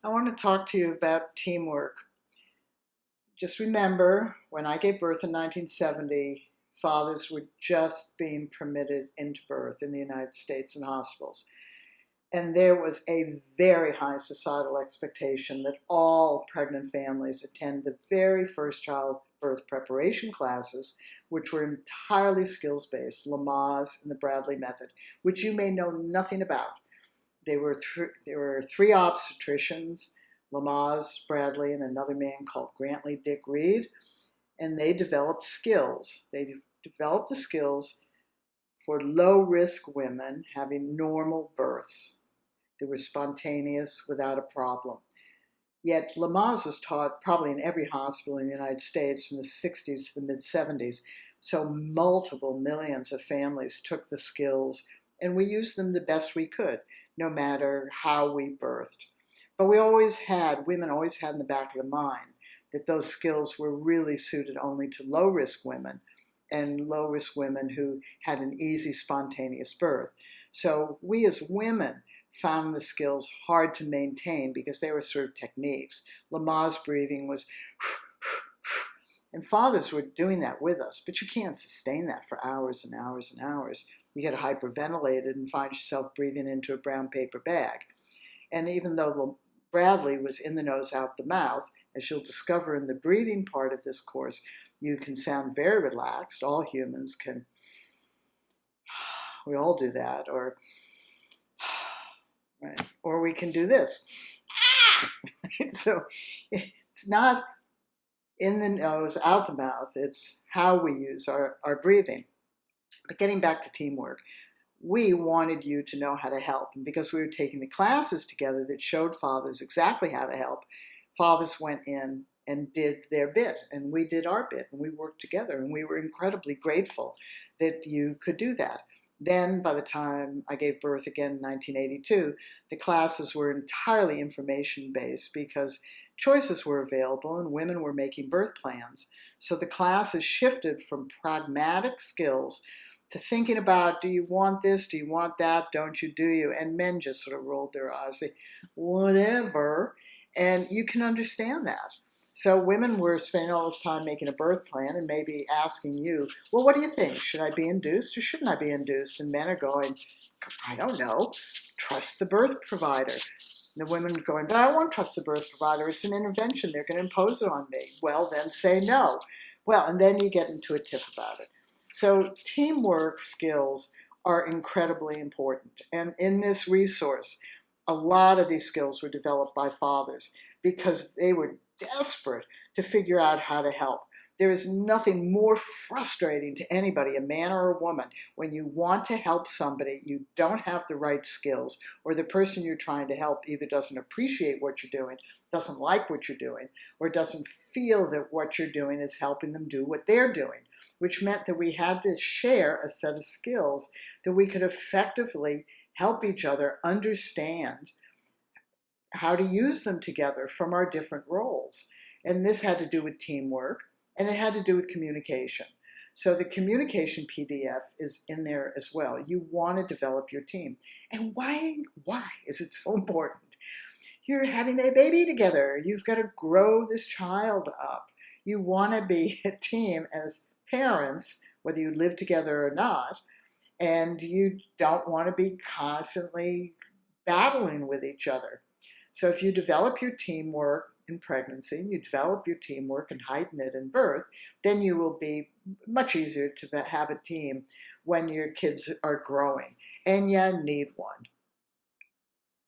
I want to talk to you about teamwork. Just remember, when I gave birth in 1970, fathers were just being permitted into birth in the United States in hospitals. And there was a very high societal expectation that all pregnant families attend the very first childbirth preparation classes, which were entirely skills-based, Lamaze and the Bradley method, which you may know nothing about. There were three obstetricians, Lamaze, Bradley, and another man called Grantley Dick Reed, and they developed skills. They developed the skills for low-risk women having normal births. They were spontaneous without a problem. Yet Lamaze was taught probably in every hospital in the United States from the 60s to the mid-70s, so multiple millions of families took the skills, and we used them the best we could, no matter how we birthed. But women always had in the back of their mind that those skills were really suited only to low-risk women and low-risk women who had an easy, spontaneous birth. So we as women found the skills hard to maintain because they were sort of techniques. Lamaze breathing was, and fathers were doing that with us, but you can't sustain that for hours and hours and hours. You get hyperventilated and find yourself breathing into a brown paper bag. And even though Bradley was in the nose, out the mouth, as you'll discover in the breathing part of this course, you can sound very relaxed. All humans can, we all do that, or right, or we can do this. So it's not in the nose, out the mouth, it's how we use our breathing. But getting back to teamwork, we wanted you to know how to help. And because we were taking the classes together that showed fathers exactly how to help, fathers went in and did their bit, and we did our bit, and we worked together, and we were incredibly grateful that you could do that. Then, by the time I gave birth again in 1982, the classes were entirely information-based because choices were available and women were making birth plans. So the classes shifted from pragmatic skills to thinking about, do you want this, do you want that, don't you, do you? And men just sort of rolled their eyes, say, whatever, and you can understand that. So women were spending all this time making a birth plan and maybe asking you, well, what do you think? Should I be induced or shouldn't I be induced? And men are going, I don't know, trust the birth provider. The women are going, but I won't trust the birth provider. It's an intervention. They're going to impose it on me. Well, then say no. Well, and then you get into a tiff about it. So teamwork skills are incredibly important. And in this resource, a lot of these skills were developed by fathers because they were desperate to figure out how to help. There is nothing more frustrating to anybody, a man or a woman, when you want to help somebody, you don't have the right skills, or the person you're trying to help either doesn't appreciate what you're doing, doesn't like what you're doing, or doesn't feel that what you're doing is helping them do what they're doing, which meant that we had to share a set of skills that we could effectively help each other understand how to use them together from our different roles. And this had to do with teamwork, and it had to do with communication. So the communication PDF is in there as well. You want to develop your team. And why is it so important? You're having a baby together. You've got to grow this child up. You want to be a team as parents, whether you live together or not, and you don't want to be constantly battling with each other. So if you develop your teamwork in pregnancy, you develop your teamwork and heighten it in birth, then you will be much easier to have a team when your kids are growing, and you need one.